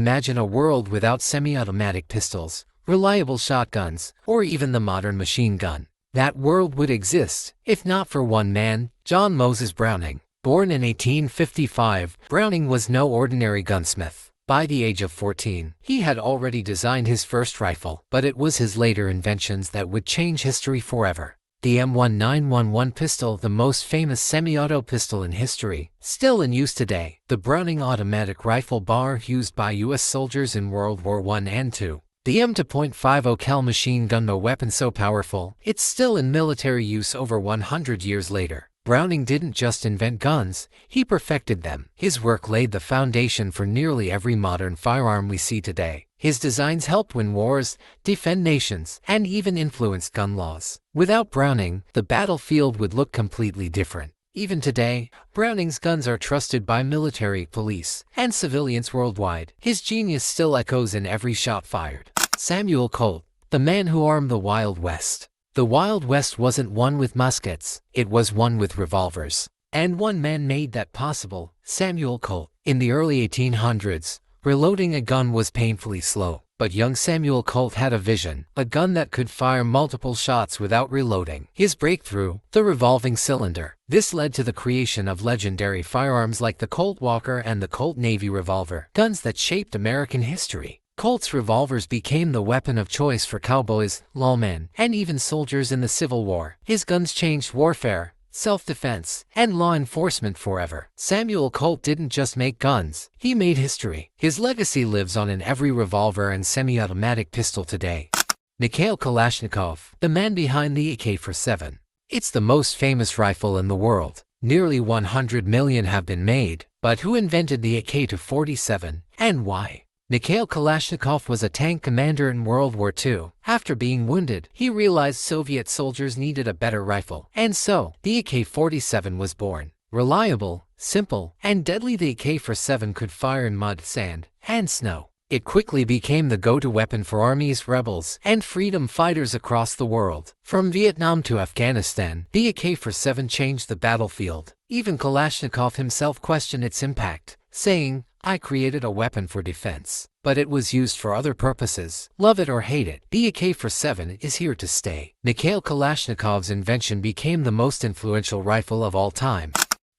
Imagine a world without semi-automatic pistols, reliable shotguns, or even the modern machine gun. That world would exist, if not for one man, John Moses Browning. Born in 1855, Browning was no ordinary gunsmith. By the age of 14, he had already designed his first rifle, but it was his later inventions that would change history forever. The M1911 pistol, the most famous semi-auto pistol in history, still in use today. The Browning automatic rifle bar used by U.S. soldiers in World War I and II. The M2.50 cal machine gun, a weapon so powerful, it's still in military use over 100 years later. Browning didn't just invent guns, he perfected them. His work laid the foundation for nearly every modern firearm we see today. His designs helped win wars, defend nations, and even influenced gun laws. Without Browning, the battlefield would look completely different. Even today, Browning's guns are trusted by military, police, and civilians worldwide. His genius still echoes in every shot fired. Samuel Colt, the man who armed the Wild West. The Wild West wasn't won with muskets, it was won with revolvers. And one man made that possible, Samuel Colt. In the early 1800s, reloading a gun was painfully slow. But young Samuel Colt had a vision, a gun that could fire multiple shots without reloading. His breakthrough, the revolving cylinder. This led to the creation of legendary firearms like the Colt Walker and the Colt Navy revolver, guns that shaped American history. Colt's revolvers became the weapon of choice for cowboys, lawmen, and even soldiers in the Civil War. His guns changed warfare, self-defense, and law enforcement forever. Samuel Colt didn't just make guns, he made history. His legacy lives on in every revolver and semi-automatic pistol today. Mikhail Kalashnikov, the man behind the AK-47. It's the most famous rifle in the world. Nearly 100 million have been made, but who invented the AK-47, and why? Mikhail Kalashnikov was a tank commander in World War II. After being wounded, he realized Soviet soldiers needed a better rifle, and so, the AK-47 was born. Reliable, simple, and deadly, the AK-47 could fire in mud, sand, and snow. It quickly became the go-to weapon for armies, rebels, and freedom fighters across the world. From Vietnam to Afghanistan, the AK-47 changed the battlefield. Even Kalashnikov himself questioned its impact, saying, "I created a weapon for defense, but it was used for other purposes. Love it or hate it, the AK-47 is here to stay." Mikhail Kalashnikov's invention became the most influential rifle of all time.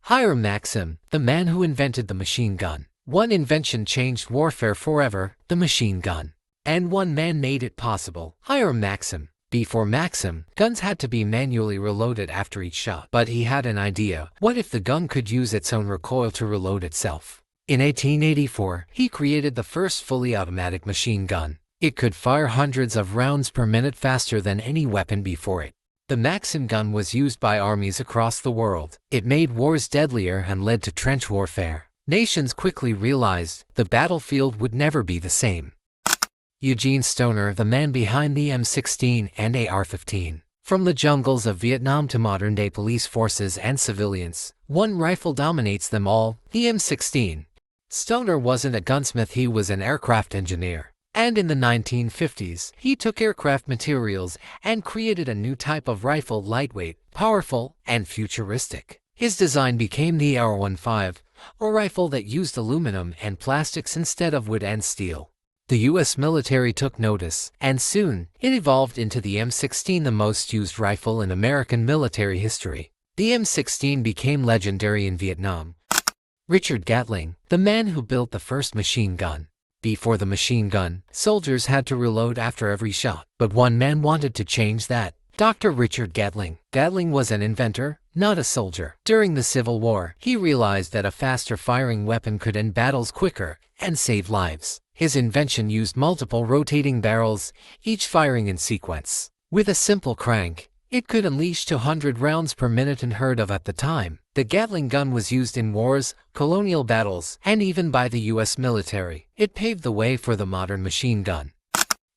Hiram Maxim, the man who invented the machine gun. One invention changed warfare forever, the machine gun. And one man made it possible, Hiram Maxim. Before Maxim, guns had to be manually reloaded after each shot. But he had an idea. What if the gun could use its own recoil to reload itself? In 1884, he created the first fully automatic machine gun. It could fire hundreds of rounds per minute faster than any weapon before it. The Maxim gun was used by armies across the world. It made wars deadlier and led to trench warfare. Nations quickly realized the battlefield would never be the same. Eugene Stoner, the man behind the M16 and AR-15. From the jungles of Vietnam to modern-day police forces and civilians, one rifle dominates them all, the M16. Stoner wasn't a gunsmith, he was an aircraft engineer. And in the 1950s, he took aircraft materials and created a new type of rifle, lightweight, powerful, and futuristic. His design became the AR-15, a rifle that used aluminum and plastics instead of wood and steel. The U.S. military took notice, and soon, it evolved into the M16, the most used rifle in American military history. The M16 became legendary in Vietnam. Richard Gatling, the man who built the first machine gun. Before the machine gun, soldiers had to reload after every shot. But one man wanted to change that. Dr. Richard Gatling. Gatling was an inventor, not a soldier. During the Civil War, he realized that a faster-firing weapon could end battles quicker and save lives. His invention used multiple rotating barrels, each firing in sequence. With a simple crank, it could unleash 200 rounds per minute, unheard of at the time. The Gatling gun was used in wars, colonial battles, and even by the U.S. military. It paved the way for the modern machine gun.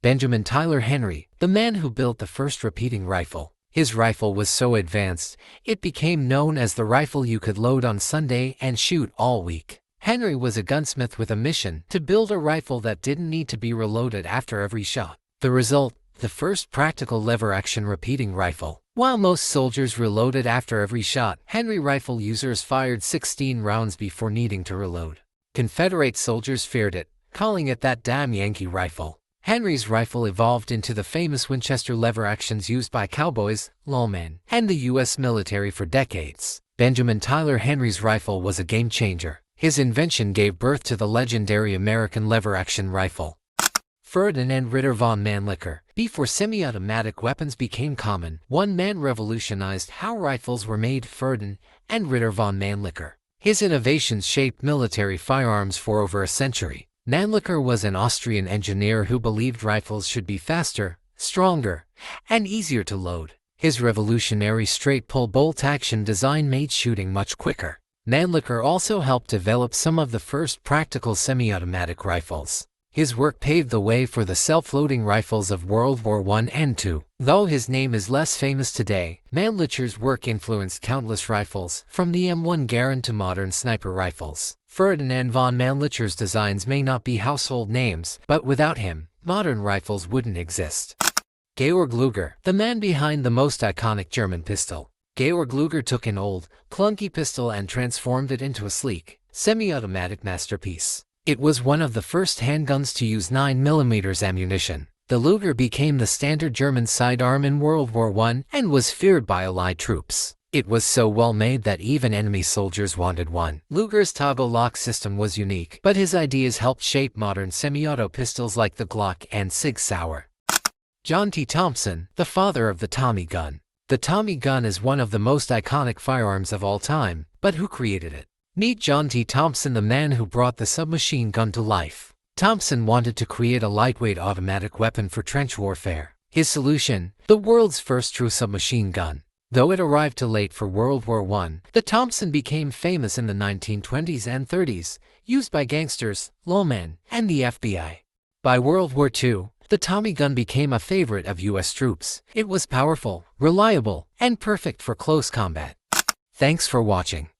Benjamin Tyler Henry, the man who built the first repeating rifle. His rifle was so advanced, it became known as the rifle you could load on Sunday and shoot all week. Henry was a gunsmith with a mission to build a rifle that didn't need to be reloaded after every shot. The result, the first practical lever-action repeating rifle. While most soldiers reloaded after every shot, Henry rifle users fired 16 rounds before needing to reload. Confederate soldiers feared it, calling it that damn Yankee rifle. Henry's rifle evolved into the famous Winchester lever actions used by cowboys, lawmen, and the U.S. military for decades. Benjamin Tyler Henry's rifle was a game changer. His invention gave birth to the legendary American lever-action rifle. Ferdinand Ritter von Mannlicher. Before semi-automatic weapons became common, one man revolutionized how rifles were made. Ferdinand Ritter von Mannlicher. His innovations shaped military firearms for over a century. Mannlicher was an Austrian engineer who believed rifles should be faster, stronger, and easier to load. His revolutionary straight-pull bolt-action design made shooting much quicker. Mannlicher also helped develop some of the first practical semi-automatic rifles. His work paved the way for the self-loading rifles of World War I and II. Though his name is less famous today, Mannlicher's work influenced countless rifles, from the M1 Garand to modern sniper rifles. Ferdinand von Mannlicher's designs may not be household names, but without him, modern rifles wouldn't exist. Georg Luger, the man behind the most iconic German pistol. Georg Luger took an old, clunky pistol and transformed it into a sleek, semi-automatic masterpiece. It was one of the first handguns to use 9mm ammunition. The Luger became the standard German sidearm in World War I and was feared by Allied troops. It was so well made that even enemy soldiers wanted one. Luger's toggle lock system was unique, but his ideas helped shape modern semi-auto pistols like the Glock and Sig Sauer. John T. Thompson, the father of the Tommy gun. The Tommy gun is one of the most iconic firearms of all time, but who created it? Meet John T. Thompson, the man who brought the submachine gun to life. Thompson wanted to create a lightweight automatic weapon for trench warfare. His solution, the world's first true submachine gun. Though it arrived too late for World War I, the Thompson became famous in the 1920s and 30s, used by gangsters, lawmen, and the FBI. By World War II, the Tommy gun became a favorite of U.S. troops. It was powerful, reliable, and perfect for close combat. Thanks for watching.